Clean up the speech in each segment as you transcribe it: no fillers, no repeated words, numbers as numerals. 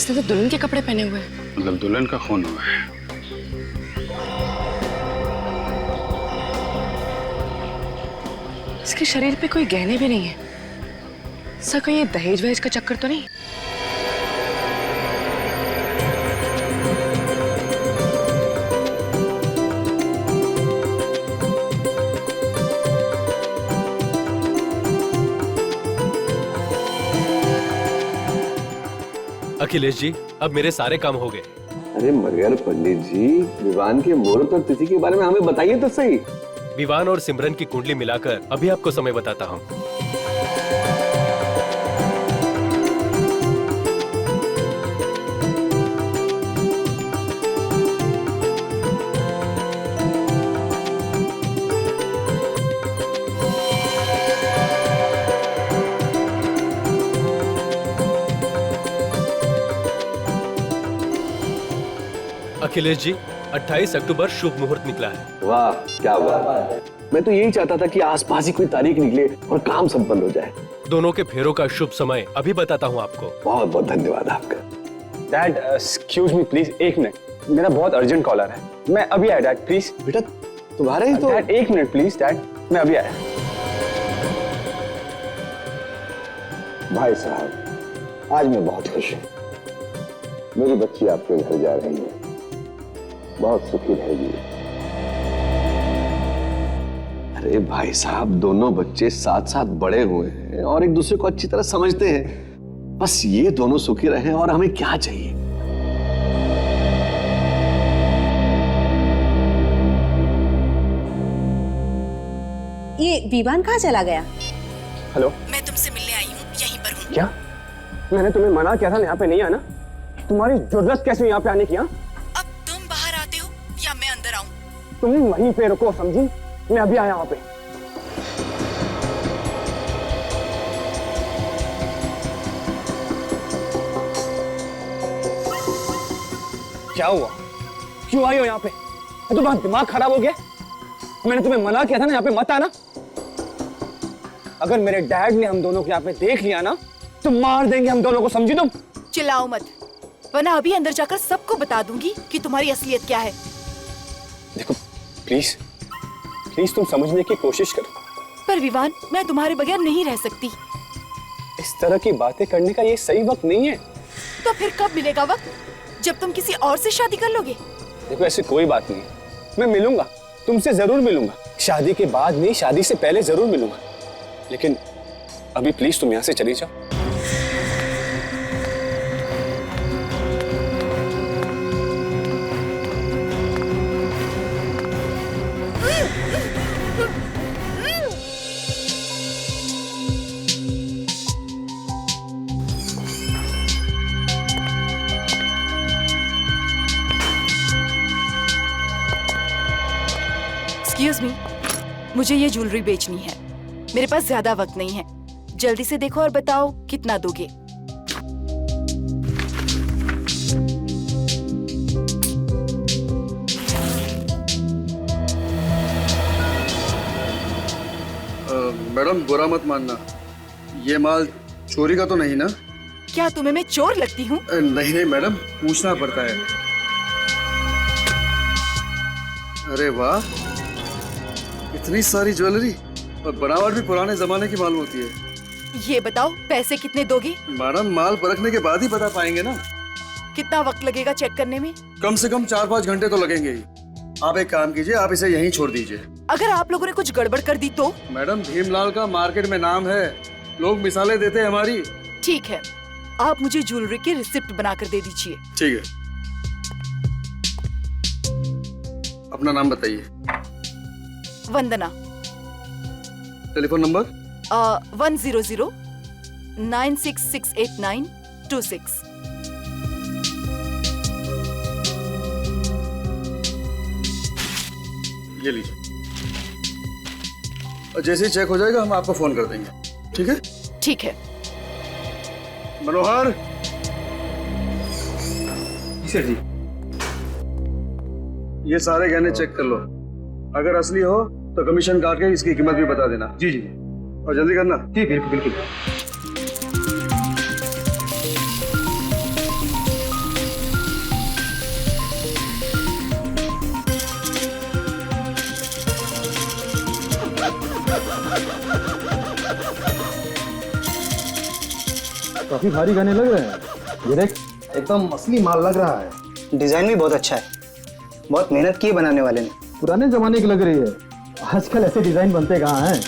इसने तो दुल्हन के कपड़े पहने हुए हैं। मतलब दुल्हन का खून हुआ है। इसके शरीर पे कोई गहने भी नहीं है। सर कोई ये दहेज वहेज का चक्कर तो नहीं? अखिलेश जी, अब मेरे सारे काम हो गए। अरे मगर पंडित जी, विवान के मुहूर्त और तिथि के बारे में हमें बताइए तो सही। विवान और सिमरन की कुंडली मिलाकर अभी आपको समय बताता हूँ। अखिलेश जी, 28 अक्टूबर शुभ मुहूर्त निकला है। वाह क्या बात। मैं तो यही चाहता था कि आसपास ही कोई तारीख निकले और काम संपन्न हो जाए। दोनों के फेरों का शुभ समय अभी बताता हूँ आपको। बहुत बहुत धन्यवाद आपका। डैड एक्सक्यूज मी प्लीज, एक मिनट, मेरा बहुत अर्जेंट कॉल आ रहा है। मैं अभी आया डैड, प्लीज। बेटा तुम्हारे ही तो। डैड एक मिनट प्लीज, डैड मैं अभी आया। भाई साहब, आज मैं बहुत खुश हूँ। मेरी बच्ची आपके घर जा रही है, बहुत सुखी रहेगी। अरे भाई साहब, दोनों बच्चे साथ साथ बड़े हुए हैं और एक दूसरे को अच्छी तरह समझते हैं। बस ये दोनों सुखी रहें और हमें क्या चाहिए। ये विवान कहाँ चला गया? हेलो, मैं तुमसे मिलने आई हूँ, यहीं पर हूँ। क्या मैंने तुम्हें मना किया था ना यहाँ पे नहीं आना? तुम्हारी जरूरत कैसे यहाँ पे आने की? अब तुम बाहर आते हो या मैं अंदर आऊँ? तुम वहीं पे रुको, समझी? मैं अभी आया वहां पे। क्या हुआ? क्यों आई हो यहाँ पे? तुम्हारा दिमाग खराब हो गया? मैंने तुम्हें मना किया था ना यहाँ पे मत आना। अगर मेरे डैड ने हम दोनों को यहाँ पे देख लिया ना तो मार देंगे हम दोनों को, समझी तुम? चिल्लाओ मत, वरना अभी अंदर जाकर सबको बता दूंगी कि तुम्हारी असलियत क्या है। देखो प्लीज प्लीज तुम समझने की कोशिश करो। पर विवान, मैं तुम्हारे बगैर नहीं रह सकती। इस तरह की बातें करने का ये सही वक्त नहीं है। तो फिर कब मिलेगा वक्त? जब तुम किसी और से शादी कर लोगे? देखो ऐसी कोई बात नहीं, मैं मिलूंगा तुमसे, जरूर मिलूंगा। शादी के बाद नहीं, शादी से पहले जरूर मिलूंगा। लेकिन अभी प्लीज तुम यहाँ से चली जाओ। एक्सक्यूज मी, मुझे ये ज्वेलरी बेचनी है। मेरे पास ज्यादा वक्त नहीं है, जल्दी से देखो और बताओ कितना दोगे। मैडम बुरा मत मानना, ये माल चोरी का तो नहीं ना? क्या तुम्हें मैं चोर लगती हूँ? नहीं नहीं मैडम, पूछना पड़ता है। अरे वाह, इतनी सारी ज्वेलरी, और बनावट भी पुराने जमाने की मालूम होती है। ये बताओ पैसे कितने दोगे? मैडम माल परखने के बाद ही बता पाएंगे ना। कितना वक्त लगेगा चेक करने में? कम से कम 4-5 घंटे तो लगेंगे ही। आप एक काम कीजिए, आप इसे यहीं छोड़ दीजिए। अगर आप लोगों ने कुछ गड़बड़ कर दी तो? मैडम भीमलाल का मार्केट में नाम है, लोग मिसालें देते हैं हमारी। ठीक है, आप मुझे ज्वेलरी की रिसिप्ट बनाकर दे दीजिए। ठीक है, अपना नाम बताइए। वंदना। Telephone number? 100966892 ये लीजिए, और जैसे ही चेक हो जाएगा हम आपको फोन कर देंगे। ठीक है? ठीक है। मनोहर। सर जी। ये सारे गहने चेक कर लो, अगर असली हो तो कमीशन काट के इसकी कीमत भी बता देना। जी जी, और जल्दी करना। जी बिल्कुल बिल्कुल। काफी भारी गहने लग रहे हैं। ये देख, एकदम असली माल लग रहा है। डिजाइन भी बहुत अच्छा है, बहुत मेहनत की है बनाने वाले ने। पुराने जमाने की लग रही है, आजकल ऐसे डिजाइन बनते कहाँ हैं।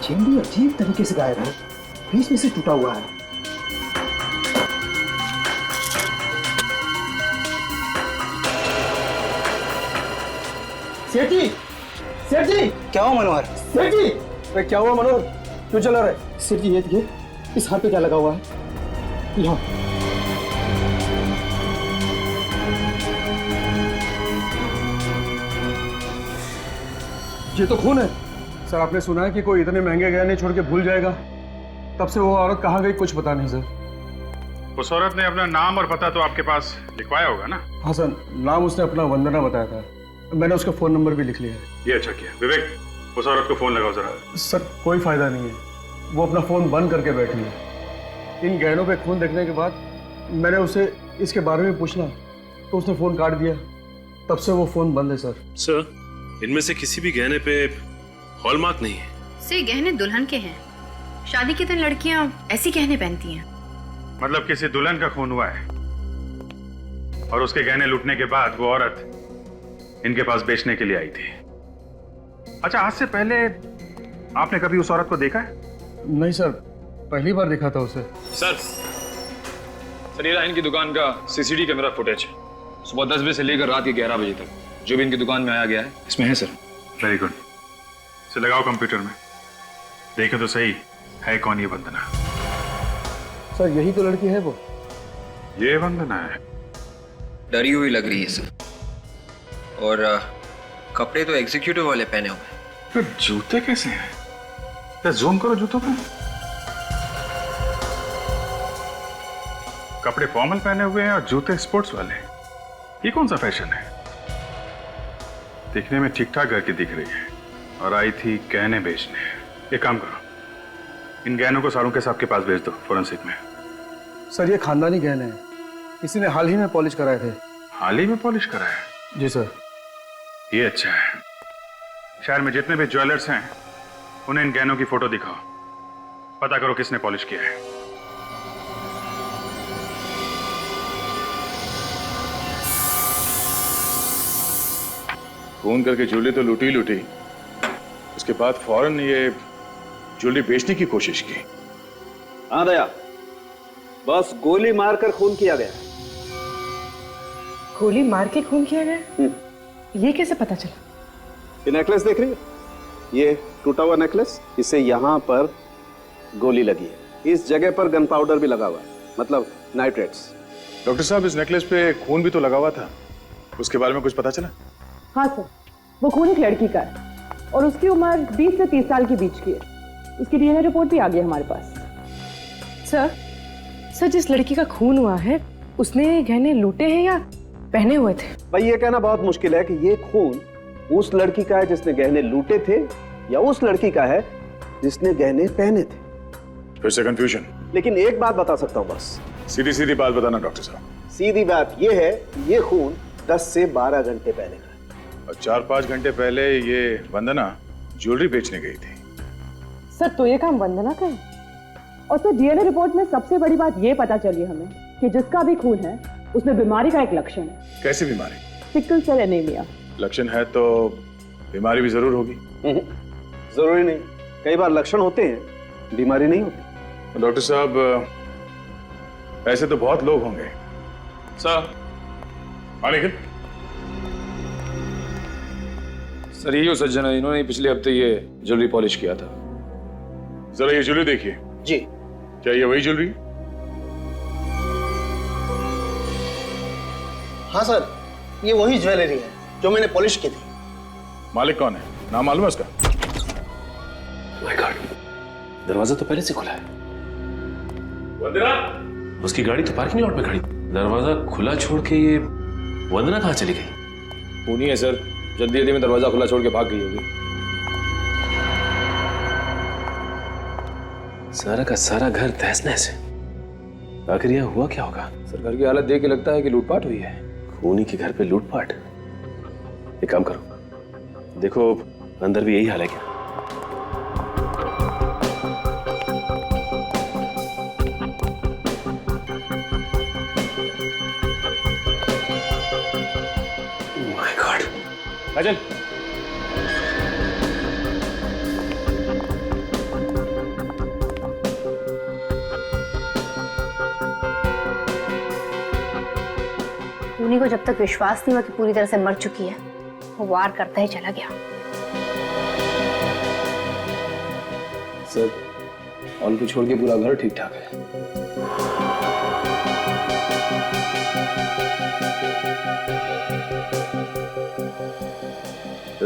चेन भी अजीब तरीके से गायब है, बीच में से टूटा हुआ है। सेठ जी, सेठ जी, क्या हुआ मनोहर? सेठ जी, अरे क्या हुआ मनोहर, क्यों चला रहे? सेठ जी ये देखिए, इस हाथ पे क्या लगा हुआ है? यहाँ। ये तो खून है। सर आपने सुना है कि कोई इतने महंगे गहने छोड़ के भूल जाएगा? तब से वो औरत कहाँ गई कुछ पता नहीं सर। उस औरत ने अपना नाम और पता तो आपके पास लिखवाया होगा ना? हाँ सर, नाम उसने अपना वंदना बताया था। मैंने उसका फोन नंबर भी लिख लिया है। ये अच्छा किया। विवेक, उस औरत को फोन लगाओ जरा। सर कोई फायदा नहीं है, वो अपना फोन बंद करके बैठी है। इन गहनों पे खून देखने के बाद मैंने उसे इसके बारे में पूछना तो उसने फोन काट दिया। तब से वो फोन बंद है सर। सर, इनमें से किसी भी गहने पे हॉलमार्क नहीं है। से गहने दुल्हन के हैं। शादी के दिन लड़कियां ऐसी गहने पहनती हैं। मतलब किसी दुल्हन का खून हुआ है और उसके गहने लूटने के बाद वो औरत इनके पास बेचने के लिए आई थी। अच्छा, आज से पहले आपने कभी उस औरत को देखा है? नहीं सर, पहली बार देखा था उसे। सर ये रहा इनकी दुकान का सीसीटीवी कैमरा फुटेज। सुबह 10 बजे से लेकर रात के 11 बजे तक जो भी इनकी दुकान में आया गया है इसमें है सर। Very good. इसे लगाओ कंप्यूटर में, देखे तो सही है कौन ये वंदना। सर यही तो लड़की है वो। ये वंदना है। डरी हुई लग रही है सर, और कपड़े तो एग्जीक्यूटिव वाले पहने हुए हैं। फिर जूते कैसे हैं? तो जूम करो जूतों पे। कपड़े फॉर्मल पहने हुए हैं और जूते स्पोर्ट्स वाले। ये कौन सा फैशन है? दिखने में ठीक ठाक घर की दिख रही है और आई थी गहने बेचने। एक काम करो, इन गहनों को सारों के साहब के पास भेज दो फोरेंसिक में। सर ये खानदानी गहने हैं, किसी ने हाल ही में पॉलिश कराए थे। हाल ही में पॉलिश कराया? जी सर। ये अच्छा है। शहर में जितने भी ज्वेलर्स हैं उन्हें इन गहनों की फोटो दिखाओ, पता करो किसने पॉलिश किया है। फोन करके ज्वेलरी तो लूटी लूटी, उसके बाद फौरन ये ज्वेलरी बेचने की कोशिश की। हाँ दया, बस गोली मारकर खून किया गया। गोली मार के खून किया गया? ये कैसे पता चला? ये नेकलेस देख रही है, ये टूटा हुआ नेकलेस, इसे यहाँ पर गोली लगी है। इस जगह पर गन पाउडर भी लगा हुआ है, मतलब नाइट्रेट्स। डॉक्टर साहब, इस नेकलेस पे खून भी तो लगा हुआ था, उसके बारे में कुछ पता चला? हाँ सर, वो खून एक लड़की का है और उसकी उम्र 20 से 30 साल के बीच की है। उसकी डीएनए रिपोर्ट भी आ गई हमारे पास। सर जिस लड़की का खून हुआ है उसने गहने लूटे हैं या पहने हुए थे? भाई ये कहना बहुत मुश्किल है कि ये खून उस लड़की का है जिसने गहने लूटे थे या उस लड़की का है जिसने गहने पहने थे। फिर से कंफ्यूजन। लेकिन एक बात बता सकता हूँ बस। सीधी सीधी बात बताना डॉक्टर साहब। सीधी बात ये है, ये खून 10 से 12 घंटे पहले का है। और 4-5 घंटे पहले ये वंदना ज्वेलरी बेचने गई थी। सर तो ये काम वंदना का है। और सर डीएनए रिपोर्ट में सबसे बड़ी बात ये पता चली हमें कि जिसका भी खून है उसमें बीमारी का एक लक्षण है। कैसी बीमारी? Sickle cell anaemia. लक्षण है तो बीमारी भी जरूर होगी। जरूरी नहीं, कई बार लक्षण होते हैं, बीमारी नहीं होती। डॉक्टर साहब, ऐसे तो बहुत लोग होंगे। सर निखिल, सर यही सज्जन है, इन्होंने पिछले हफ्ते ये ज्वेलरी पॉलिश किया था। जरा ये ज्वेलरी देखिए। जी। क्या ये वही ज्वेलरी? हाँ सर, ये वही ज्वेलरी है जो मैंने पॉलिश की थी। मालिक कौन है? नाम मालूम है उसका? माय गॉड, दरवाजा तो पहले से खुला है। वंदना, उसकी गाड़ी तो पार्किंग लॉट में खड़ी, दरवाजा खुला छोड़ के ये वंदना कहाँ चली गई? खूनी है सर, जल्दी जल्दी में दरवाजा खुला छोड़ के भाग गई होगी। सारा का सारा घर तहस नहस है। आखिर यह हुआ क्या होगा? सर घर की हालत देख के लगता है कि लूटपाट हुई है। खूनी के घर पे लूटपाट? एक काम करो, देखो अंदर भी यही हाल है क्या? My God. काजल, खूनी को जब तक विश्वास नहीं हुआ कि पूरी तरह से मर चुकी है, वो वार करता ही चला गया। सर ऑल को छोड़ के पूरा घर ठीक ठाक है।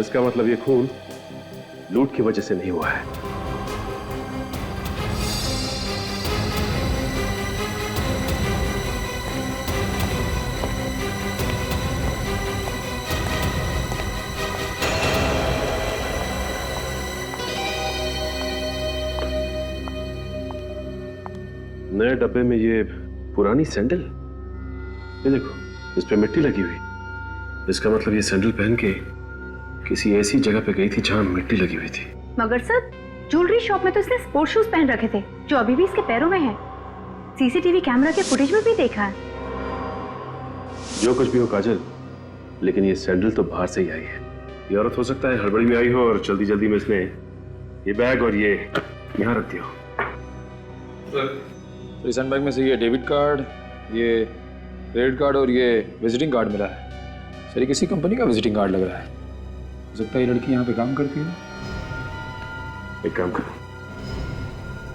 इसका मतलब ये खून लूट की वजह से नहीं हुआ है। नए डब्बे में ये पुरानी सैंडल, ये देखो इस पे मिट्टी लगी हुई। इसका मतलब ये सैंडल पहन के किसी ऐसी जगह पे गई थी जहां मिट्टी लगी हुई थी। मगर सर ज्वेलरी शॉप में तो इसने स्पोर्ट्स शूज पहन रखे थे जो अभी भी इसके पैरों में है। सीसीटीवी कैमरा के फुटेज में भी देखा है। जो कुछ भी हो काजल, लेकिन ये सैंडल तो बाहर से ही आई है। ये औरत हो सकता है हड़बड़ी में आई हो और जल्दी जल्दी में इसने ये बैग और ये यहाँ रख दिया हो। इस हैंडबैग में से ये डेबिट कार्ड, ये क्रेडिट कार्ड और ये विजिटिंग कार्ड मिला है। सर ये किसी कंपनी का विजिटिंग कार्ड लग रहा है। हो सकता है ये लड़की यहाँ पे काम करती है। एक काम करो,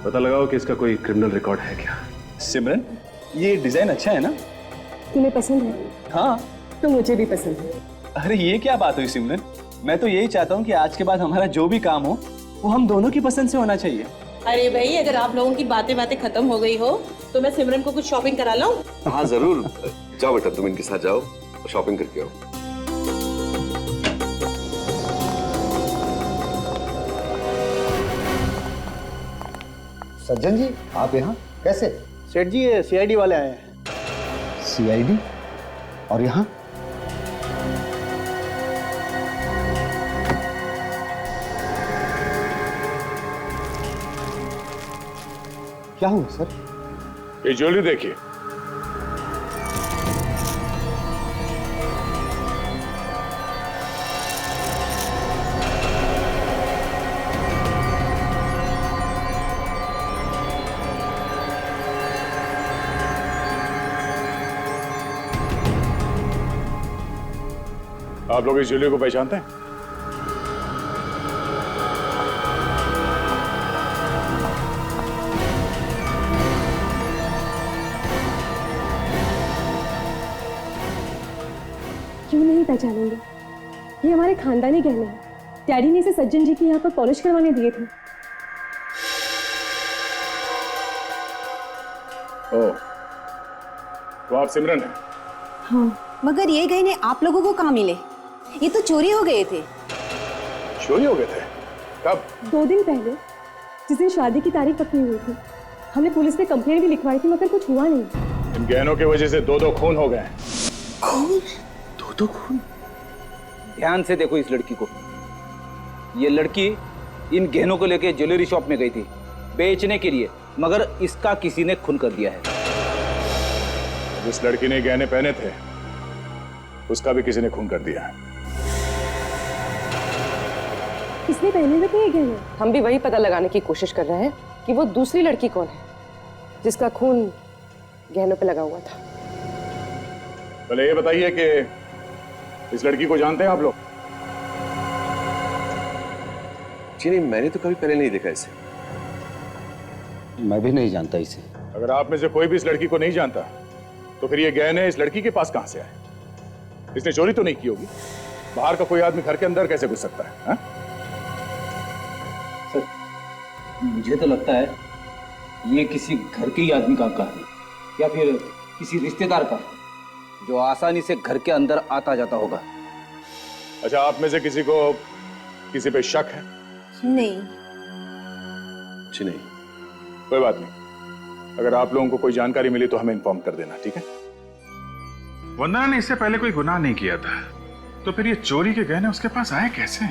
पता लगाओ कि इसका कोई क्रिमिनल रिकॉर्ड है क्या। सिमरन, ये डिजाइन अच्छा है ना? तुम्हें पसंद है? हाँ। तो मुझे भी पसंद है। अरे ये क्या बात हुई सिमरन? मैं तो यही चाहता हूँ कि आज के बाद हमारा जो भी काम हो वो हम दोनों की पसंद से होना चाहिए। अरे भाई, अगर आप लोगों की बातें खत्म हो गई हो तो मैं सिमरन को कुछ शॉपिंग करा लाऊं? हाँ जरूर, जाओ बेटा तुम इनके साथ जाओ और शॉपिंग करके आओ। सज्जन जी, आप यहाँ कैसे? सेठ जी ये सीआईडी वाले आए हैं। सीआईडी? और यहाँ? क्या हुआ सर? ये ज्वेलरी देखिए। आप लोग इस ज्वेलरी को पहचानते हैं? क्यों नहीं पहचानेंगे? ये हमारे खानदानी गहने हैं। डैडी ने इसे सज्जन जी के यहाँ पर पॉलिश करवाने दिए थे। ओह, तो आप सिमरन हैं? हाँ। मगर ये गहने आप लोगों को कहाँ मिले? ये तो चोरी हो गए थे। चोरी हो गए थे? कब? 2 दिन पहले, जिस दिन शादी की तारीख पक्की हुई थी। हमने पुलिस में कंप्लेंट भी लिखवाई थी मगर कुछ हुआ नहीं। इन गहनों की वजह से 2 खून हो गए। खून? 2 खून? ध्यान से देखो इस लड़की को। ये लड़की इन गहनों को लेके ज्वेलरी शॉप में गई थी बेचने के लिए, मगर इसका किसी ने खून कर दिया है। जिस लड़की ने गहने पहने थे उसका भी किसी ने खून कर दिया है। किसने पहने हुए थे ये गहने? हम भी वही पता लगाने की कोशिश कर रहे हैं कि वो दूसरी लड़की कौन है जिसका खून गहनों पे लगा हुआ था। पहले ये बताइए कि इस लड़की को जानते हैं आप लोग? जी नहीं, मैंने तो कभी पहले नहीं देखा इसे। मैं भी नहीं जानता इसे। अगर आप में से कोई भी इस लड़की को नहीं जानता तो फिर ये गहने इस लड़की के पास कहां से आए? इसने चोरी तो नहीं की होगी। बाहर का कोई आदमी घर के अंदर कैसे घुस सकता है? हा? सर, मुझे तो लगता है ये किसी घर के ही आदमी का काम है या फिर किसी रिश्तेदार का, जो आसानी से घर के अंदर आता जाता होगा। अच्छा, आप में से किसी को किसी पे शक है? नहीं। जी नहीं, कोई बात नहीं, अगर आप लोगों को कोई जानकारी मिली तो हमें इन्फॉर्म कर देना, ठीक है? वंदना ने इससे पहले कोई गुनाह नहीं किया था, तो फिर ये चोरी के गहने उसके पास आए कैसे?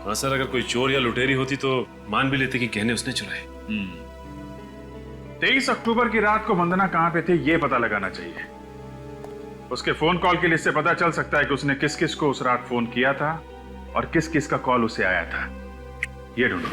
हाँ सर, अगर कोई चोर या लुटेरी होती तो मान भी लेते कि गहने उसने चुराए। 23 अक्टूबर की रात को वंदना कहां पे थी ये पता लगाना चाहिए। उसके फोन कॉल की लिस्ट से पता चल सकता है कि उसने किस किस को उस रात फोन किया था और किस किस का कॉल उसे आया था। ये ढूंढो।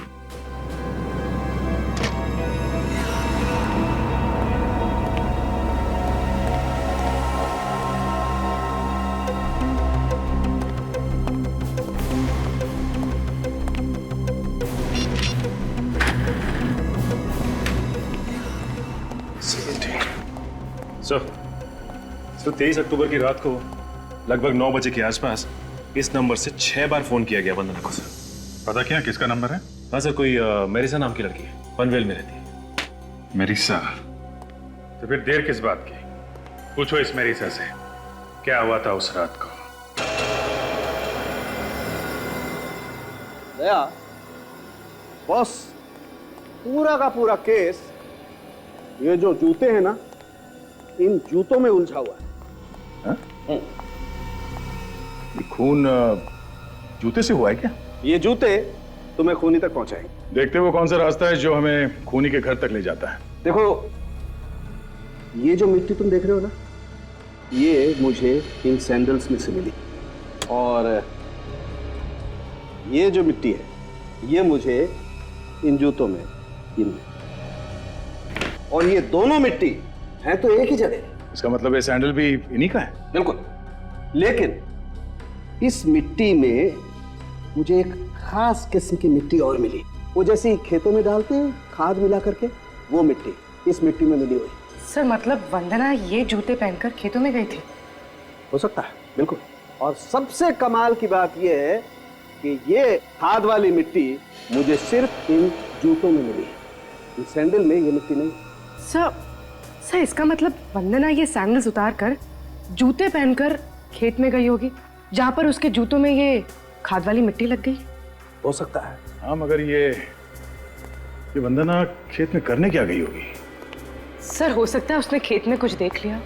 तो 23 अक्टूबर की रात को लगभग 9 बजे के आसपास इस नंबर से 6 बार फोन किया गया वंदना को। सर पता किया किसका नंबर है? हाँ सर, कोई मेरिसा नाम की लड़की है, पनवेल में रहती है। मेरिसा? तो फिर देर किस बात की? पूछो इस मेरिसा से क्या हुआ था उस रात को। दया, बॉस, पूरा का पूरा केस ये जो जूते हैं ना, इन जूतों में उलझा हुआ है। ये खून जूते से हुआ है क्या? ये जूते तुम्हें खूनी तक पहुंचाएंगे। देखते हुए कौन सा रास्ता है जो हमें खूनी के घर तक ले जाता है? देखो, ये जो मिट्टी तुम देख रहे हो ना, ये मुझे इन सैंडल्स में से मिली, और ये जो मिट्टी है ये मुझे इन जूतों में इनमें, और ये दोनों मिट्टी है तो एक ही जगह। इसका मतलब ये सैंडल भी इन्हीं का है? बिल्कुल, लेकिन इस मिट्टी में मुझे एक खास किस्म की मिट्टी और मिली। वो जैसे खेतों में डालते हैं खाद मिला करके, वो मिट्टी इस मिट्टी में मिली हुई। सर, मतलब वंदना ये जूते पहनकर खेतों में गई थी? हो सकता है, बिल्कुल। और सबसे कमाल की बात यह है कि ये खाद वाली मिट्टी मुझे सिर्फ इन जूतों में मिली है, इन सैंडल में ये मिट्टी नहीं। सर, इसका मतलब वंदना ये सैंडल्स उतार कर जूते पहनकर खेत में गई होगी, जहां पर उसके जूतों में ये खाद वाली मिट्टी लग गई। हो सकता है। हाँ, मगर ये वंदना खेत में करने क्या गई होगी? सर, हो सकता है उसने खेत में कुछ देख लिया।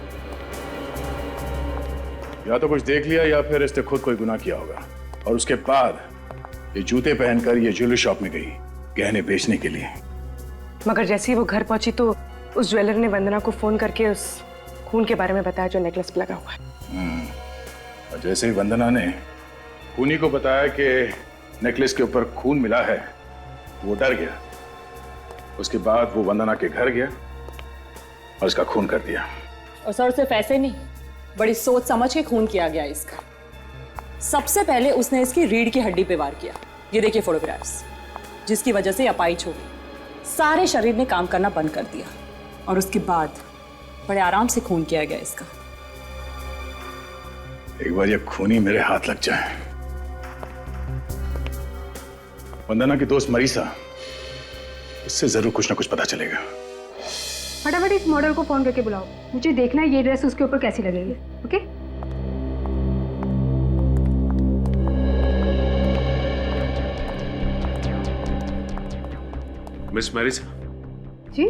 या तो कुछ देख लिया या फिर इसने खुद कोई गुनाह किया होगा, और उसके बाद ये जूते पहनकर ये ज्वेलरी शॉप में गई गहने बेचने के लिए। मगर जैसे ही वो घर पहुंची तो उस ज्वेलर ने वंदना को फोन करके उस खून के बारे में बताया जो नेकलेस पे लगा हुआ है। और जैसे ही वंदना ने खूनी को बताया कि नेकलेस के ऊपर खून मिला है, वो डर गया। उसके बाद वो वंदना के घर गया और इसका खून कर दिया। और सर, सिर्फ ऐसे नहीं, बड़ी सोच समझ के खून किया गया इसका। सबसे पहले उसने इसकी रीढ़ की हड्डी पे वार किया। ये देखिए फोटोग्राफ्स, जिसकी वजह से अपाइच हो गई, सारे शरीर ने काम करना बंद कर दिया, और उसके बाद बड़े आराम से खून किया गया इसका। एक बार ये खूनी मेरे हाथ लग जाए। वंदना की दोस्त मरीसा, उससे जरूर कुछ ना कुछ पता चलेगा। फटाफट इस मॉडल को फोन करके बुलाओ, मुझे देखना है ये ड्रेस उसके ऊपर कैसी लगेगी। ओके? मिस मैरिसा जी?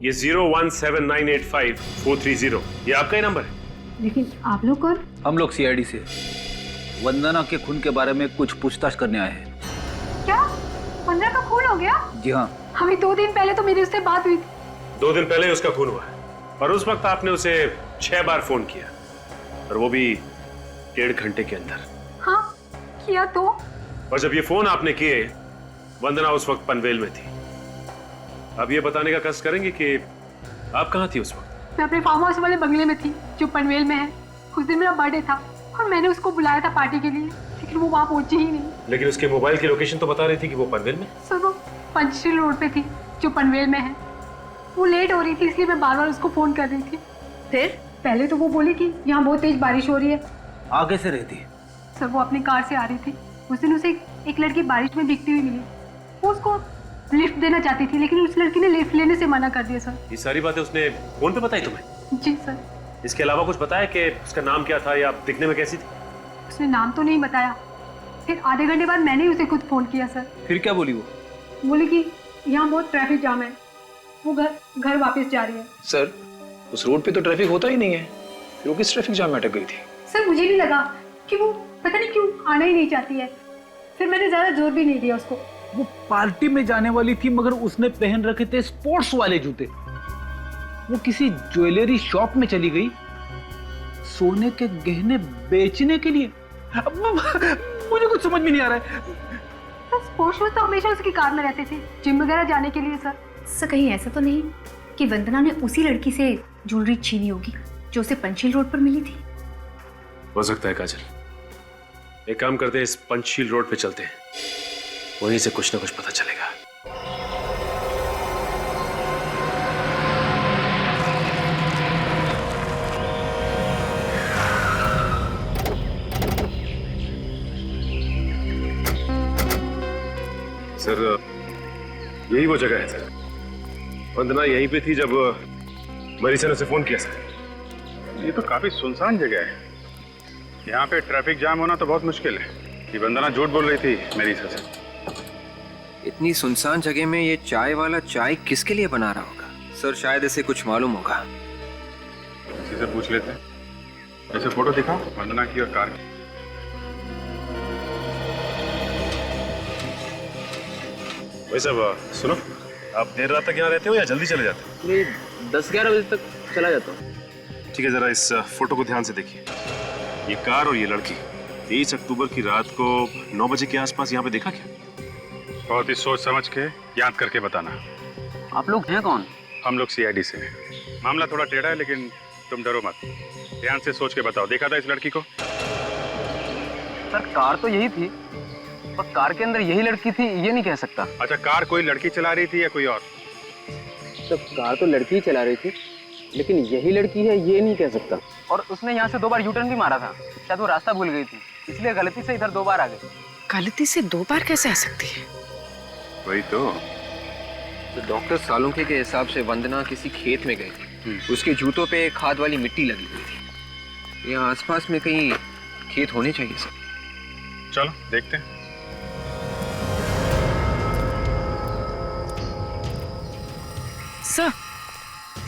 ये 017985430 ये आपका ही नंबर है? लेकिन आप लोग कौन? हम लोग सीआईडी से वंदना के खून के बारे में कुछ पूछताछ करने आए हैं। क्या वंदना का खून हो गया? जी हाँ। हमें 2 दिन पहले तो मेरी उससे बात हुई थी। 2 दिन पहले उसका खून हुआ है, और उस वक्त आपने उसे 6 बार फोन किया, और वो भी 1.5 घंटे के अंदर। हाँ किया तो। और जब ये फोन आपने किए, वंदना उस वक्त पनवेल में थी। अब ये बताने का कष्ट करेंगे कि आप कहाँ थी उस वक्त? मैं अपने फार्म हाउस वाले बंगले में थी जो पनवेल में है। उस दिन मेरा बर्थडे था और मैंने उसको बुलाया था पार्टी के लिए, लेकिन वो वहाँ पहुंची ही नहीं। लेकिन उसके मोबाइल की लोकेशन तो बता रही थी कि वो पनवेल में। सर, वो पंचशील रोड पे थी जो पनवेल में है। वो लेट हो रही थी, इसलिए मैं बार बार उसको फोन कर रही थी। फिर पहले तो वो बोली कि यहाँ बहुत तेज बारिश हो रही है। आगे से रहती? सर, वो अपनी कार से आ रही थी। उस दिन उसे एक लड़की बारिश में भीगती हुई मिली। वो उसको लिफ्ट देना चाहती थी, लेकिन उस लड़की ने लिफ्ट लेने से मना कर दिया। सर, ये सारी बातें उसने फोन पे बताई तुम्हें? जी सर। इसके अलावा कुछ बताया कि उसका नाम क्या था या दिखने में कैसी थी? उसने नाम तो नहीं बताया। फिर आधे घंटे बाद मैंने उसे खुद फोन किया। सर, फिर क्या बोली वो? बोली कि यहाँ बहुत ट्रैफिक जाम है, वो घर वापस जा रही है। सर उस रोड पे तो ट्रैफिक होता ही नहीं है, फिर वो किस ट्रैफिक जाम में अटक गई थी? सर मुझे भी लगा कि वो पता नहीं क्यों आना ही नहीं चाहती है, फिर मैंने ज्यादा जोर भी नहीं दिया उसको। वो पार्टी में जाने वाली थी मगर उसने पहन रखे थे स्पोर्ट्स वाले जूते। वो किसी ज्वेलरी शॉप में चली गई सोने के गहने बेचने के लिए। मुझे कुछ समझ में नहीं आ रहा है। स्पोर्ट्स शूज तो हमेशा उसकी कार में रहते थे जिम वगैरह जाने के लिए। सर कहीं ऐसा तो नहीं कि वंदना ने उसी लड़की से ज्वेलरी छीनी होगी जो उसे पंचशील रोड पर मिली थी? हो सकता है काजल। एक काम करते हैं, इस पंचशील रोड पे चलते हैं, वहीं से कुछ ना कुछ पता चलेगा। सर यही वो जगह है सर। वंदना यहीं पे थी जब मरीसा ने उसे फोन किया सर। ये तो काफी सुनसान जगह है, यहाँ पे ट्रैफिक जाम होना तो बहुत मुश्किल है। ये वंदना झूठ बोल रही थी मरीसा से। इतनी सुनसान जगह में ये चाय वाला चाय किसके लिए बना रहा होगा? सर शायद इसे कुछ मालूम होगा। किसी से पूछ लेते हैं। ऐसे फोटो दिखाओ वंदना की और कार की। भाई साहब सुनो, आप देर रात तक यहाँ रहते हो या जल्दी चले जाते हो? मैं 10-11 बजे तक चला जाता हूँ। ठीक है, जरा इस फोटो को ध्यान से देखिए। ये कार और ये लड़की 23 अक्टूबर की रात को 9 बजे के आसपास यहाँ पे देखा क्या? बहुत ही सोच समझ के याद करके बताना। आप लोग हैं कौन? हम लोग CID से हैं। मामला थोड़ा टेढ़ा है लेकिन तुम डरो मत, ध्यान से सोच के बताओ। देखा था इस लड़की को? सर कार तो यही थी, पर कार के अंदर यही लड़की थी ये नहीं कह सकता। अच्छा, कार कोई लड़की चला रही थी या कोई और? तो कार तो लड़की ही चला रही थी, लेकिन यही लड़की है ये नहीं कह सकता। और उसने यहाँ से 2 बार यूटर्न भी मारा था, शायद वो रास्ता भूल गई थी, इसलिए गलती से इधर 2 बार आ गई। गलती से 2 बार कैसे आ सकती है? वही तो डॉक्टर सालुंखे के हिसाब से वंदना किसी खेत में गई थी। उसके जूतों पे खाद वाली मिट्टी लगी हुई थी। यहाँ आसपास में कहीं खेत होने चाहिए सर। चलो देखते हैं।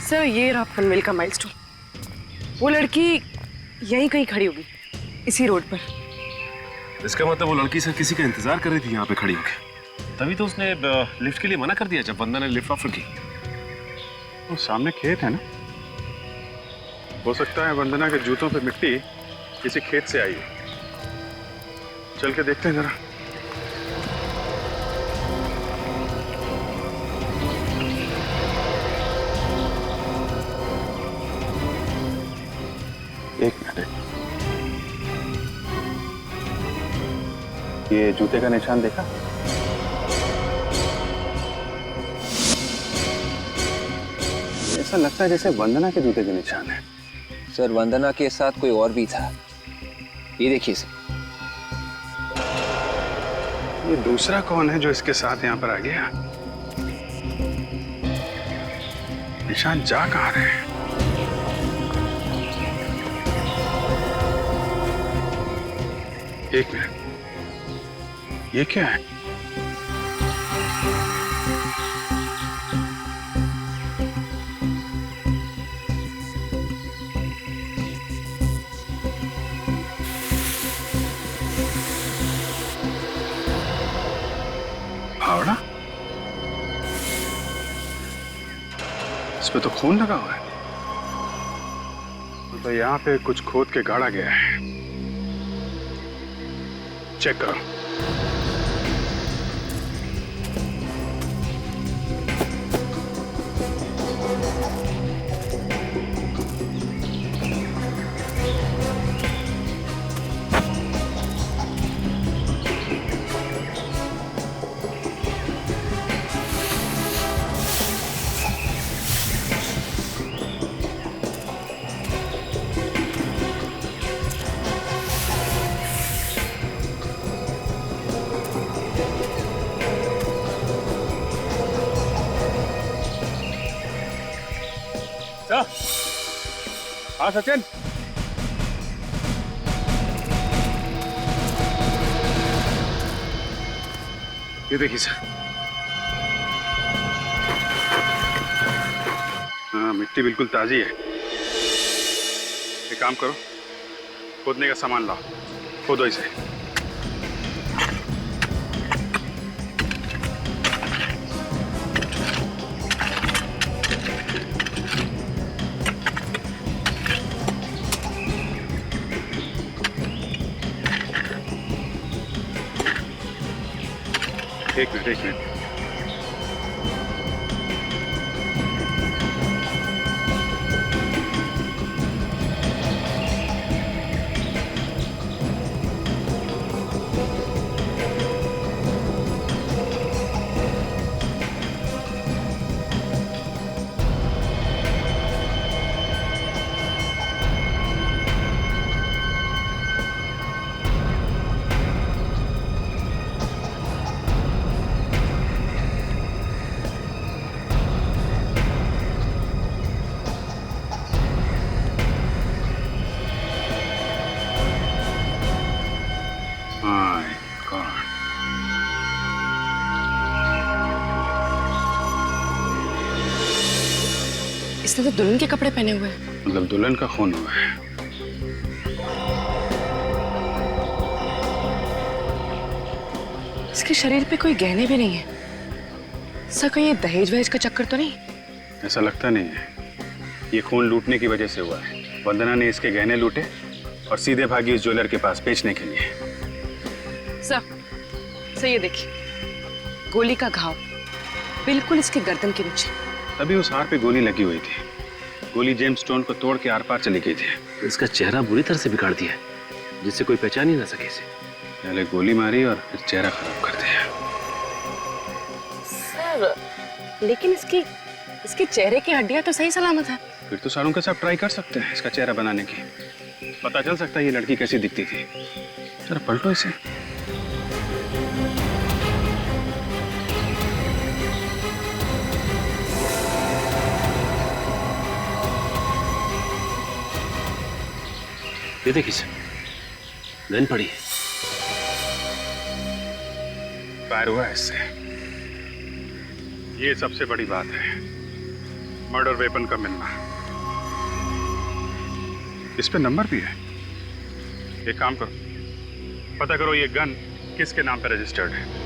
सर ये रहा पनवेल का माइलस्टोन। वो लड़की यहीं कहीं खड़ी होगी, इसी रोड पर। इसका मतलब वो लड़की सर किसी का इंतजार कर रही थी यहाँ पे खड़ी होकर, तभी तो उसने लिफ्ट के लिए मना कर दिया जब वंदना ने लिफ्ट ऑफर की। वो सामने खेत है ना, हो सकता है वंदना के जूतों पे मिट्टी किसी खेत से आई है। चल के देखते हैं जरा। एक मिनट, ये जूते का निशान देखा? ऐसा लगता है जैसे वंदना के जूते के निशान है। सर वंदना के साथ कोई और भी था, ये देखिए सर। ये दूसरा कौन है जो इसके साथ यहाँ पर आ गया? निशान जा कहाँ रहे हैं? एक मिनट, ये क्या है? फावड़ा? इस पे तो खून लगा हुआ है। तो यहाँ पे कुछ खोद के गाड़ा गया है। चेक करो। हाँ सचिन, ये देखिए सर, मिट्टी बिल्कुल ताजी है। एक काम करो, खोदने का सामान लाओ, खोदो इसे। एक मिनट। इसने तो दुल्हन के कपड़े पहने हुए हैं। मतलब दुल्हन का खून हुआ है। इसके शरीर पे कोई गहने भी नहीं है। सर कहीं ये दहेज वहेज का चक्कर तो नहीं? ऐसा लगता नहीं है। ये खून लूटने की वजह से हुआ है। वंदना ने इसके गहने लूटे और सीधे भागी इस ज्वेलर के पास बेचने के लिए। सर ये देखिए, गोली का घाव बिल्कुल इसके गर्दन के नीचे। तभी उस हार पे गोली लगी हुई थी। गोली जेम्स स्टोन को तोड़ के आर पार चली गई थी। इसका चेहरा बुरी तरह से बिगाड़ दिया है, जिससे कोई पहचान ही ना सके इसे। पहले गोली मारी और फिर चेहरा खराब कर दिया। सर लेकिन इसके चेहरे की हड्डियां तो सही सलामत है। फिर तो सारों के साथ ट्राई कर सकते हैं इसका चेहरा बनाने की। पता चल सकता है ये लड़की कैसी दिखती थी। जरा पलटो इसे। ये देखिए सर, गन पड़ी है। फायर हुआ है इससे। ये सबसे बड़ी बात है, मर्डर वेपन का मिलना। इस पे नंबर भी है। एक काम करो, पता करो ये गन किसके नाम पे रजिस्टर्ड है।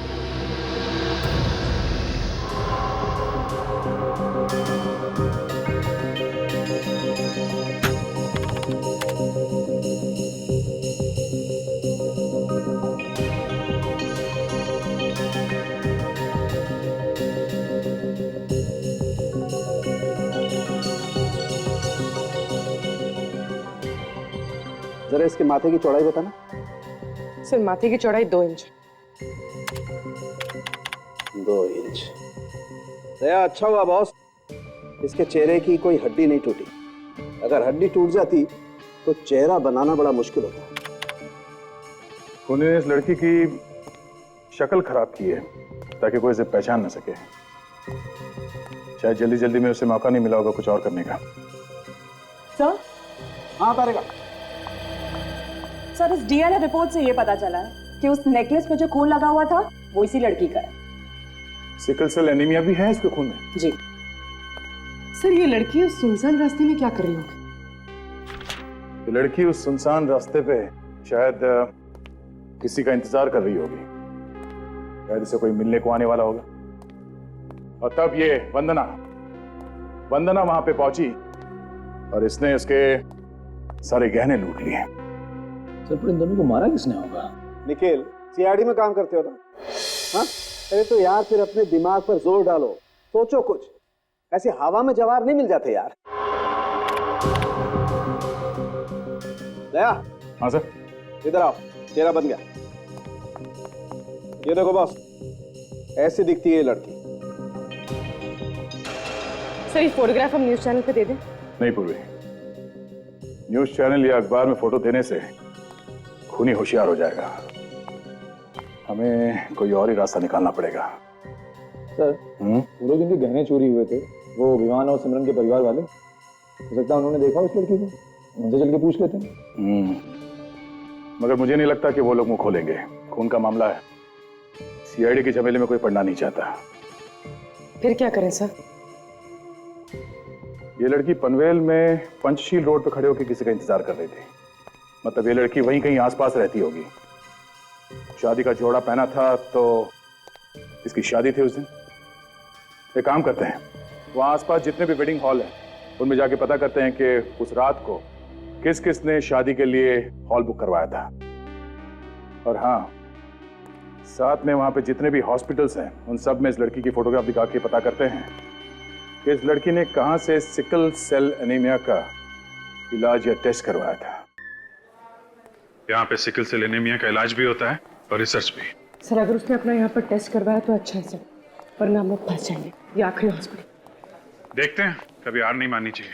जरा इसके माथे की चौड़ाई बताना। सर माथे की चौड़ाई 2 इंच। 2 इंच। दया अच्छा हुआ बॉस, इसके चेहरे की कोई हड्डी नहीं टूटी। अगर हड्डी टूट जाती तो चेहरा बनाना बड़ा मुश्किल होता। खूनी ने इस लड़की की शक्ल खराब की है ताकि कोई इसे पहचान न सके। शायद जल्दी जल्दी में उसे मौका नहीं मिला होगा कुछ और करने का। सर? हाँ तारेगा। सर इस डीएनए रिपोर्ट से ये पता चला है कि उस नेकलेस पे जो खून लगा हुआ था वो इसी लड़की का है। सिकल सेल एनीमिया भी है इसके खून में? जी। सर ये लड़की उस सुनसान रास्ते में क्या कर रही होगी? ये लड़की उस सुनसान रास्ते पे शायद किसी का इंतजार कर रही होगी। शायद इसे कोई मिलने को आने वाला होगा। और तब ये वंदना वहां पे पहुंची और इसने उसके सारे गहने लूट लिए। सर पर इन दोनों को मारा किसने होगा? निखिल, सीआईडी में काम करते हो ना? हाँ? अरे तो यार फिर अपने दिमाग पर जोर डालो, सोचो कुछ। ऐसे हवा में जवाब नहीं मिल जाते यार। दया। हाँ सर। इधर आओ, चेहरा बन गया। ये देखो बॉस, ऐसी दिखती है ये लड़की। सर ये फोटोग्राफ हम न्यूज चैनल पे दे दें? नहीं पूर्वी, न्यूज चैनल या अखबार में फोटो देने से खूनी होशियार हो जाएगा। हमें कोई और ही रास्ता निकालना पड़ेगा। सर वो लोग जिनके गहने चोरी हुए थे वो विमान और सिमरन के परिवार वाले, हो सकता है उन्होंने देखा उस लड़की को, उनसे चल के पूछ लेते हैं। मगर मुझे नहीं लगता कि वो लोग मुंह खोलेंगे। खून का मामला है, सीआईडी के झमेले में कोई पड़ना नहीं चाहता। फिर क्या करें सर? ये लड़की पनवेल में पंचशील रोड पर खड़े होकर किसी का इंतजार कर रही थी। मतलब ये लड़की वहीं कहीं आसपास रहती होगी। शादी का जोड़ा पहना था तो इसकी शादी थी उस दिन। एक काम करते हैं, वहां आसपास जितने भी वेडिंग हॉल हैं उनमें जाके पता करते हैं कि उस रात को किस किस ने शादी के लिए हॉल बुक करवाया था। और हाँ, साथ में वहां पे जितने भी हॉस्पिटल्स हैं उन सब में इस लड़की की फोटोग्राफ दिखा के पता करते हैं कि इस लड़की ने कहां से सिकल सेल एनीमिया का इलाज या टेस्ट करवाया था। यहाँ पे सिकल सेल एनीमिया का इलाज भी होता है और रिसर्च भी। सर अगर उसने अपना यहाँ पर टेस्ट करवाया तो अच्छा है सर, वरना हम लोग फंस जाएंगे। ये आखिरी हॉस्पिटल। देखते हैं, कभी हार नहीं माननी चाहिए।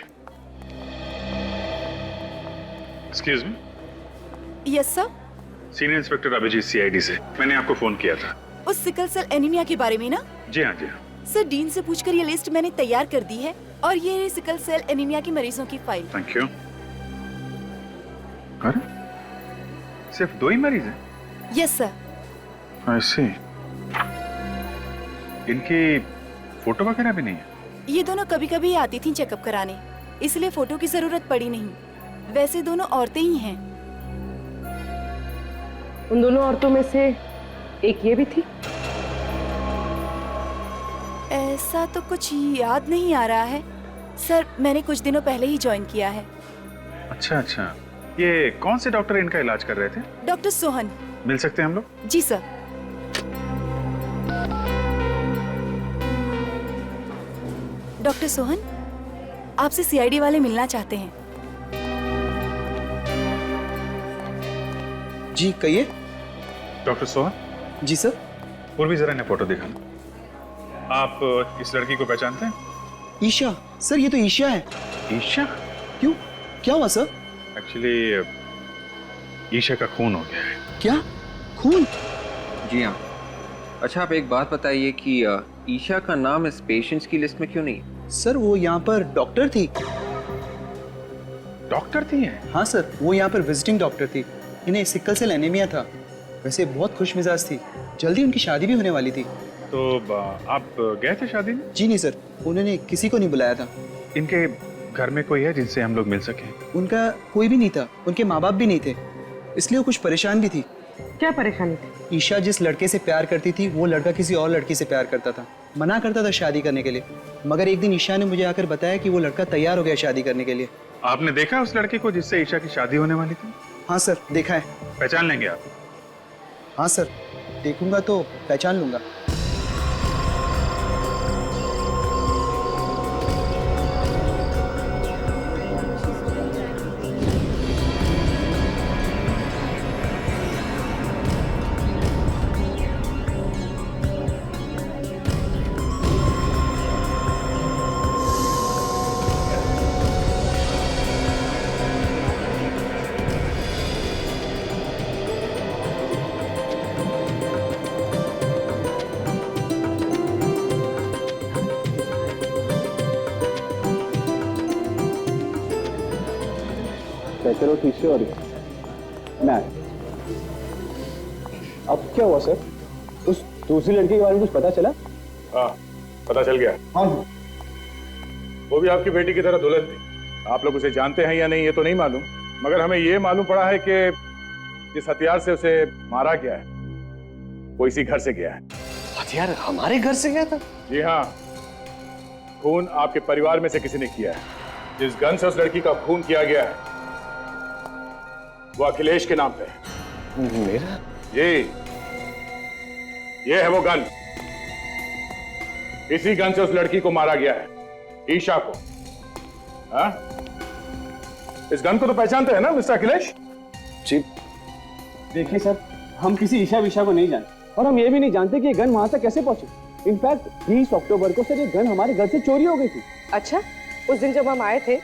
Excuse me. Yes sir. Senior inspector Abhijeet CID से। मैंने आपको फोन किया था उस सिकल सेल एनीमिया के बारे में ना? जी हाँ, जी हाँ। सर डीन से पूछकर ये लिस्ट मैंने तैयार कर दी है और ये है सिकल सेल एनीमिया के मरीजों की फाइल। Thank you. अरे सिर्फ 2 ही मरीज हैं? Yes sir. I see. इनकी फोटो वगैरह भी नहीं है? ये दोनों कभी कभी आती थी चेकअप कराने, इसलिए फोटो की जरूरत पड़ी नहीं। वैसे दोनों औरतें ही हैं। उन दोनों औरतों में से एक ये भी थी? ऐसा तो कुछ याद नहीं आ रहा है सर, मैंने कुछ दिनों पहले ही ज्वाइन किया है। अच्छा अच्छा। ये कौन से डॉक्टर इनका इलाज कर रहे थे? डॉक्टर सोहन। मिल सकते हैं हम लोग? जी सर। डॉक्टर सोहन, आपसे सीआईडी वाले मिलना चाहते हैं। जी कहिए। डॉक्टर सोहन। जी सर। पूर्वी जरा ने फोटो दिखा। आप इस लड़की को पहचानते हैं? ईशा। सर ये तो ईशा है। ईशा? क्यों, क्या हुआ सर? एक्चुअली ईशा का खून हो गया है। क्या खून? जी हाँ। अच्छा आप एक बात बताइए कि ईशा का नाम इस पेशेंट्स की लिस्ट में क्यों नहीं? सर वो यहाँ पर डॉक्टर थी। डॉक्टर थी? हाँ सर, वो यहाँ पर विजिटिंग डॉक्टर थी। इन्हें सिकल सेल एनीमिया था। वैसे बहुत खुश मिजाज थी। जल्दी उनकी शादी भी होने वाली थी। तो आप गए थे शादी में? जी नहीं सर, उन्होंने किसी को नहीं बुलाया था। इनके घर में कोई है जिनसे हम लोग मिल सकें? उनका कोई भी नहीं था, उनके माँ बाप भी नहीं थे, इसलिए वो कुछ परेशान भी थी। क्या परेशानी थी? ईशा जिस लड़के से प्यार करती थी वो लड़का किसी और लड़की से प्यार करता था। मना करता था शादी करने के लिए, मगर एक दिन ईशा ने मुझे आकर बताया कि वो लड़का तैयार हो गया शादी करने के लिए। आपने देखा उस लड़के को जिससे ईशा की शादी होने वाली थी? हाँ सर, देखा है। पहचान लेंगे आप? हाँ सर, देखूंगा तो पहचान लूंगा। चलो ठीक से। और मैं अब क्या हुआ सर? उस दूसरी लड़की के बारे में कुछ पता चला? हाँ पता चल गया। हाँ वो भी आपकी बेटी की तरह दुल्हन थी। आप लोग उसे जानते हैं या नहीं ये तो नहीं मालूम, मगर हमें ये मालूम पड़ा है कि जिस हथियार से उसे मारा गया है वो इसी घर से गया है। हथियार हमारे घर से गया था? जी हाँ, खून आपके परिवार में से किसी ने किया है। जिस गन से उस लड़की का खून किया गया है वो अखिलेश के नाम पे है। मेरा? ये है वो गन। इसी गन से उस लड़की को मारा गया है, ईशा को। हाँ? इस गन को तो पहचानते हैं ना मिस्टर अखिलेश? जी। देखिए सर, हम किसी ईशा विशा को नहीं जानते और हम ये भी नहीं जानते कि ये गन वहां तक कैसे पहुंची। इनफैक्ट 20 अक्टूबर को सर ये गन हमारे घर से चोरी हो गई थी। अच्छा, उस दिन जब हम आए थे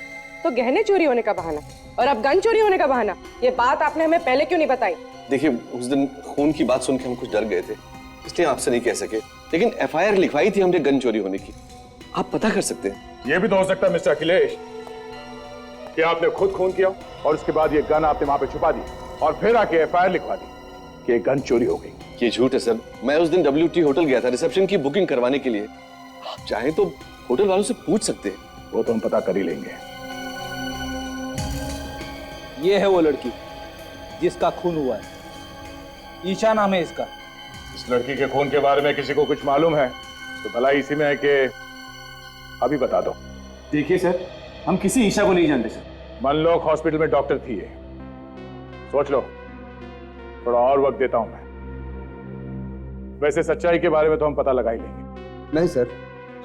तो गहने चोरी होने का बहाना और अब गन चोरी होने का बहाना। ये बात आपने हमें पहले क्यों नहीं बताई? देखिए उस दिन खून की बात सुन के हम कुछ डर गए थे, इसलिए आपसे नहीं कह सके, लेकिन एफआईआर लिखवाई थी हमने गन चोरी होने की। आप पता कर सकते हैं। यह भी तो हो सकता है मिस्टर अखिलेश कि आपने खुद खून किया और उसके बाद ये गन आपने वहां पे छुपा दी और फिर आके एफआईआर लिखवा दी कि गन चोरी हो गई। ये झूठ है सर। मैं उस दिन WT होटल गया था रिसेप्शन की बुकिंग करवाने के लिए। आप चाहें तो होटल वालों से पूछ सकते हैं। वो तो हम पता कर ही लेंगे। ये है वो लड़की जिसका खून हुआ है, ईशा नाम है इसका। इस लड़की के खून के बारे में किसी को कुछ मालूम है तो भला इसी में है कि अभी बता दो। देखिए सर, हम किसी ईशा को नहीं जानते सर। मनलोक हॉस्पिटल में डॉक्टर थी ये, सोच लो, थोड़ा और वक्त देता हूं मैं। वैसे सच्चाई के बारे में तो हम पता लगा ही लेंगे। नहीं सर,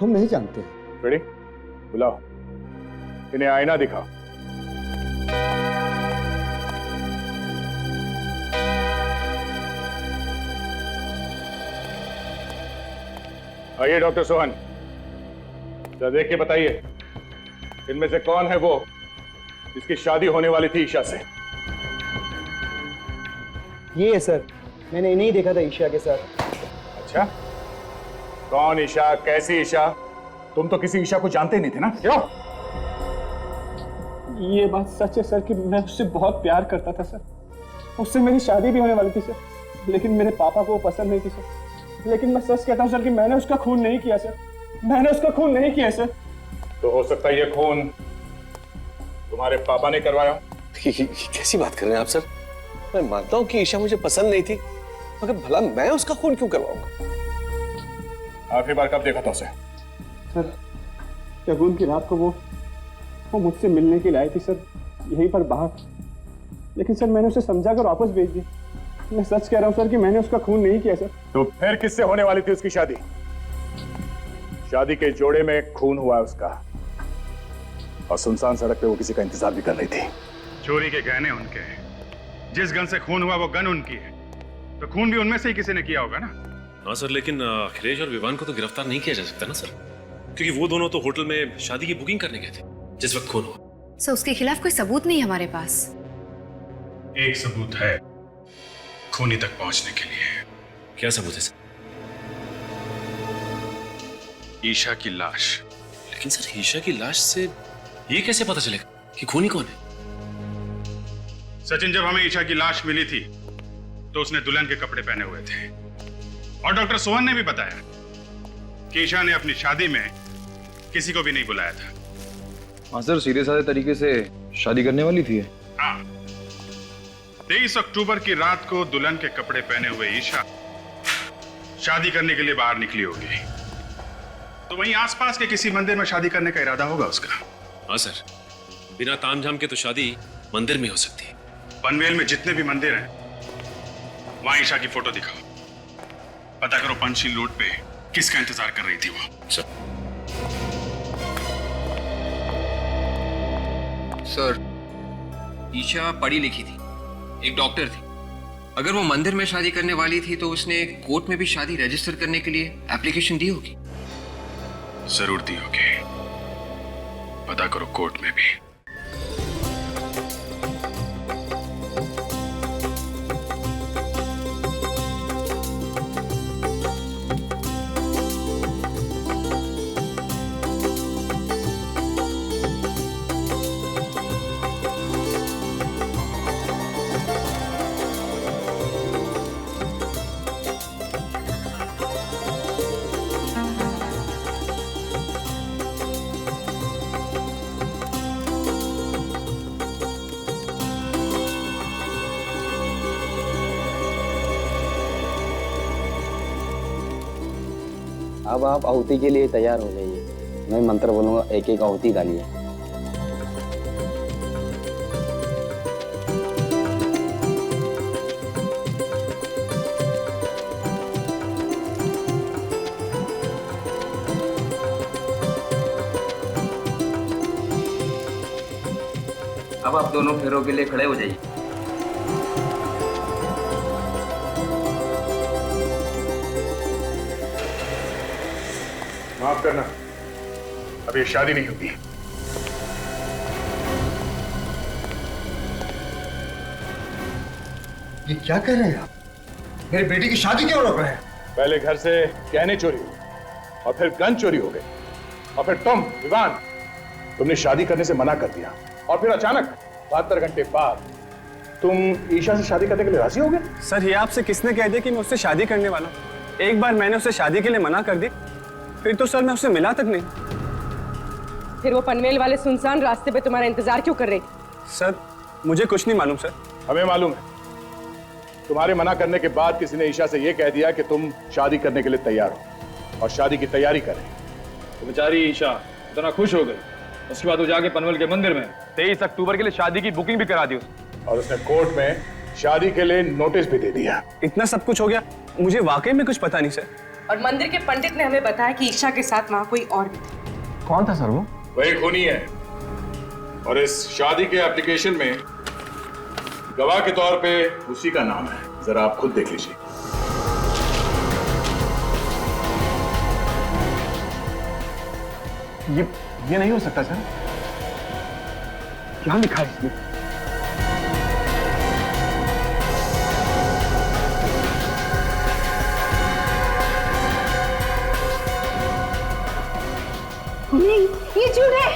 हम नहीं जानते। रेडी? बुलाओ, इन्हें आईना दिखाओ। आइए डॉक्टर सोहन, जरा देख के बताइए इनमें से कौन है वो जिसकी शादी होने वाली थी ईशा से? ये है सर, मैंने नहीं देखा था ईशा के साथ। अच्छा, कौन ईशा, कैसी ईशा? तुम तो किसी ईशा को जानते ही नहीं थे ना, क्यों? ये बात सच है सर कि मैं उससे बहुत प्यार करता था सर। उससे मेरी शादी भी होने वाली थी सर, लेकिन मेरे पापा को वो पसंद नहीं थी सर। लेकिन मैं सच कहता हूँ सर कि मैंने उसका खून नहीं किया सर, मैंने उसका खून नहीं किया सर। तो हो सकता है ये खून तुम्हारे पापा ने करवाया। कैसी बात कर रहे हैं आप सर? मैं मानता हूँ कि ईशा मुझे पसंद नहीं थी, मगर भला मैं उसका खून क्यों करवाऊंगा? आखिरी बार कब देखा था उसे? सर, शगुन की रात को वो मुझसे मिलने के लिए आई थी सर, यहीं पर बाहर। लेकिन सर मैंने उसे समझा कर वापस भेज दी। मैं सच कह रहा हूँ सर कि मैंने उसका खून नहीं किया सर। तो फिर किससे होने वाली थी उसकी शादी? शादी के जोड़े में खून हुआ उसका, और सुनसान सड़क पे वो किसी का इंतजार भी कर रही थी। चोरी के गहने उनके हैं, जिस गन से खून हुआ वो गन उनकी है, तो खून भी उनमें से ही किसी ने किया होगा ना? हाँ सर, लेकिन अखिलेश और विवान को तो गिरफ्तार नहीं किया जा सकता ना सर, क्योंकि वो दोनों तो होटल में शादी की बुकिंग करने गए थे जिस वक्त खून हुआ। सर उसके खिलाफ कोई सबूत नहीं हमारे पास। एक सबूत है खूनी तक पहुंचने के लिए। क्या सबूत है सर? ईशा की लाश। लेकिन सर ईशा की लाश से ये कैसे पता चलेगा कि खूनी कौन है? सचिन, जब हमें ईशा की लाश मिली थी तो उसने दुल्हन के कपड़े पहने हुए थे, और डॉक्टर सोहन ने भी बताया कि ईशा ने अपनी शादी में किसी को भी नहीं बुलाया था। हाँ सर, सीधे साधे तरीके से शादी करने वाली थी। हाँ, 23 अक्टूबर की रात को दुल्हन के कपड़े पहने हुए ईशा शादी करने के लिए बाहर निकली होगी, तो वहीं आसपास के किसी मंदिर में शादी करने का इरादा होगा उसका। हाँ सर, बिना तामझाम के तो शादी मंदिर में हो सकती है। पनवेल में जितने भी मंदिर हैं वहां ईशा की फोटो दिखाओ, पता करो पंचशील रोड पे किसका इंतजार कर रही थी वो। सर, ईशा पढ़ी लिखी थी, एक डॉक्टर थी। अगर वो मंदिर में शादी करने वाली थी तो उसने कोर्ट में भी शादी रजिस्टर करने के लिए एप्लीकेशन दी होगी। जरूर दी होगी, पता करो कोर्ट में भी। अब आप आहुति के लिए तैयार हो जाइए। मैं मंत्र बोलूंगा, एक एक आहुति डालिए। अब आप दोनों फेरों के लिए खड़े हो जाइए। माफ करना, अब ये शादी नहीं होगी। ये क्या कह रहे हैं आप? मेरी बेटी की शादी क्यों रोक रहे हैं? पहले घर से गहने चोरी हुए, और फिर गन चोरी हो गए, और फिर तुम विवान, तुमने शादी करने से मना कर दिया, और फिर अचानक 72 घंटे बाद तुम ईशा से शादी करने के लिए राजी हो गए। सर, ये आपसे किसने कह दिया कि मैं उससे शादी करने वाला हूँ? एक बार मैंने उससे शादी के लिए मना कर दी, फिर तो सर मैं उससे मिला तक नहीं। फिर वो पनवेल वाले सुनसान रास्ते पे तुम्हारा इंतजार क्यों कर रही थी? सर मुझे कुछ नहीं मालूम सर। हमें मालूम है। तुम्हारे मना करने के बाद किसी ने ईशा से यह कह दिया कि तुम शादी करने के लिए तैयार हो और शादी की तैयारी करें। तो बेचारी ईशा इतना खुश हो गई, उसके बाद वो जाके पनवेल के मंदिर में 23 अक्टूबर के लिए शादी की बुकिंग भी करा दी और उसने कोर्ट में शादी के लिए नोटिस भी दे दिया। इतना सब कुछ हो गया, मुझे वाकई में कुछ पता नहीं सर। और मंदिर के पंडित ने हमें बताया कि ईशा के साथ वहाँ कोई और भी था। कौन था सर वो? वही खूनी है और इस शादी के एप्लीकेशन में गवाह के तौर पे उसी का नाम है। जरा आप खुद देख लीजिए। ये नहीं हो सकता सर। क्या लिखा है इसमें? नहीं, ये झूठ है।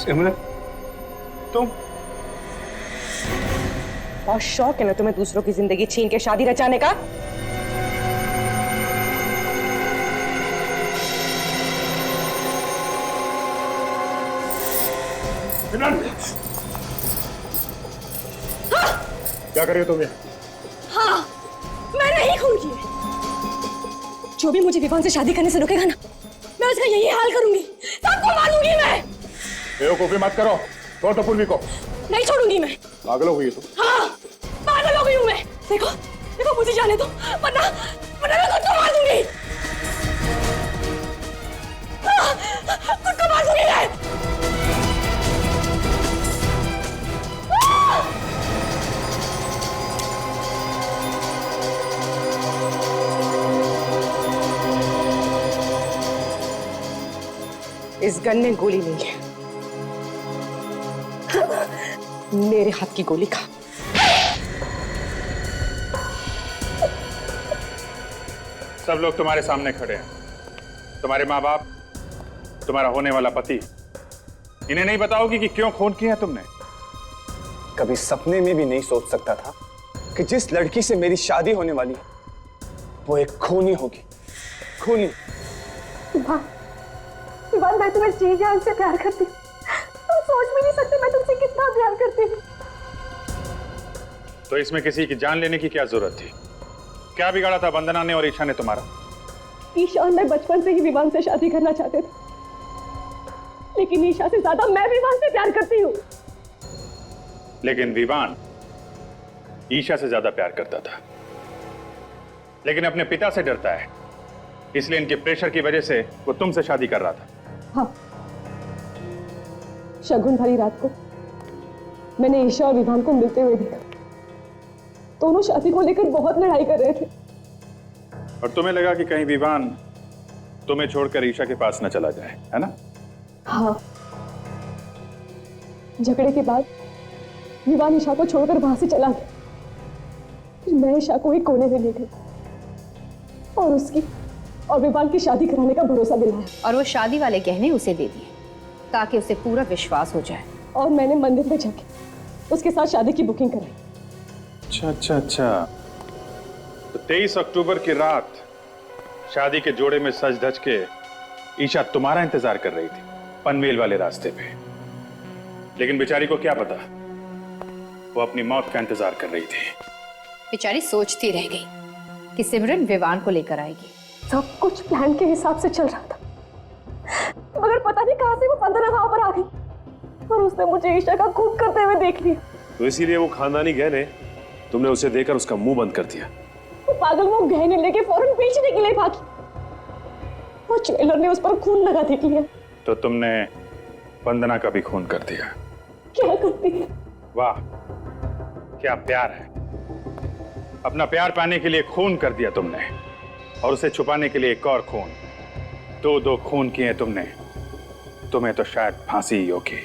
सिमरन, तुम? बहुत शौक है ना तुम्हें दूसरों की जिंदगी छीन के शादी रचाने का? क्या कर रही हो तुम ये? हाँ, मैं नहीं खून की। जो भी मुझे विवान से शादी करने से रोकेगा ना, मैं उसका यही हाल करूंगी, सबको मारूंगी मैं। बेवकूफी मत करो, छोड़ तो पूर्वी को। नहीं छोड़ूंगी मैं। पागल हो गई तुम? हाँ, पागल हो गई हूँ मैं। देखो, देखो मुझे जाने दो, वरना मैं खुद को मार दूंगी। खुद को मार दूंगी मैं। इस गन में गोली नहीं है, मेरे हाथ की गोली खा। सब लोग तुम्हारे सामने खड़े हैं, तुम्हारे माँ बाप, तुम्हारा होने वाला पति। इन्हें नहीं बताओगी कि क्यों खून किया तुमने? कभी सपने में भी नहीं सोच सकता था कि जिस लड़की से मेरी शादी होने वाली है वो एक खूनी होगी। खूनी। विवान, मैं तुम्हें जी जान से प्यार करती हूँ। तुम सोच भी नहीं सकते मैं तुमसे कितना प्यार करती हूँ। तो इसमें किसी की जान लेने की क्या जरूरत थी? क्या बिगाड़ा था वंदना ने और ईशा ने तुम्हारा? ईशा और मैं बचपन से ही विवान से शादी करना चाहते थे, लेकिन ईशा से ज्यादा मैं विवान से प्यार करती हूँ। लेकिन विवान ईशा से ज्यादा प्यार करता था, लेकिन अपने पिता से डरता है, इसलिए इनके प्रेशर की वजह से वो तुमसे शादी कर रहा था। हाँ, शगुन भरी रात को मैंने ईशा और विवान को मिलते हुए देखा। दोनों शादी को लेकर बहुत लड़ाई कर रहे थे। और तुम्हें लगा कि कहीं विवान तुम्हें छोड़कर ईशा के पास न चला जाए, है ना? हाँ, झगड़े के बाद विवान ईशा को छोड़कर वहां से चला गया। फिर मैं ईशा को एक कोने में ले गई और उसकी और विवान की शादी कराने का भरोसा दिलाया। और वो शादी वाले गहने उसे दे दिए ताकि उसे पूरा विश्वास हो जाए। और मैंने मंदिर में जाके उसके साथ शादी की बुकिंग कराई। अच्छा अच्छा अच्छा, तो 23 अक्टूबर की रात शादी के जोड़े में सज धज के ईशा तुम्हारा इंतजार कर रही थी पनवेल वाले रास्ते पे। लेकिन बेचारी को क्या पता, वो अपनी मौत का इंतजार कर रही थी। बेचारी सोचती रह गई कि सिमरन विवान को लेकर आएगी। सब कुछ प्लान के हिसाब से चल रहा था, मगर पता नहीं कहां से वो वंदना वहां पर आ गई और उसने मुझे ईशा का खून करते हुए देख लिया। तो इसीलिए वो खानदानी गहने तुमने उसे देकर उसका मुंह बंद कर दिया। वो पागल वो गहने लेके फौरन बेचने के लिए भागी। वो ज्वेलर ने उस पर खून लगा देख लिया। तो तुमने वंदना का भी खून कर दिया। क्या करती है? वाह, क्या प्यार है। अपना प्यार पाने के लिए खून कर दिया तुमने, और उसे छुपाने के लिए एक और खून। दो खून किए तुमने, तुम्हें तो शायद फांसी ही होगी।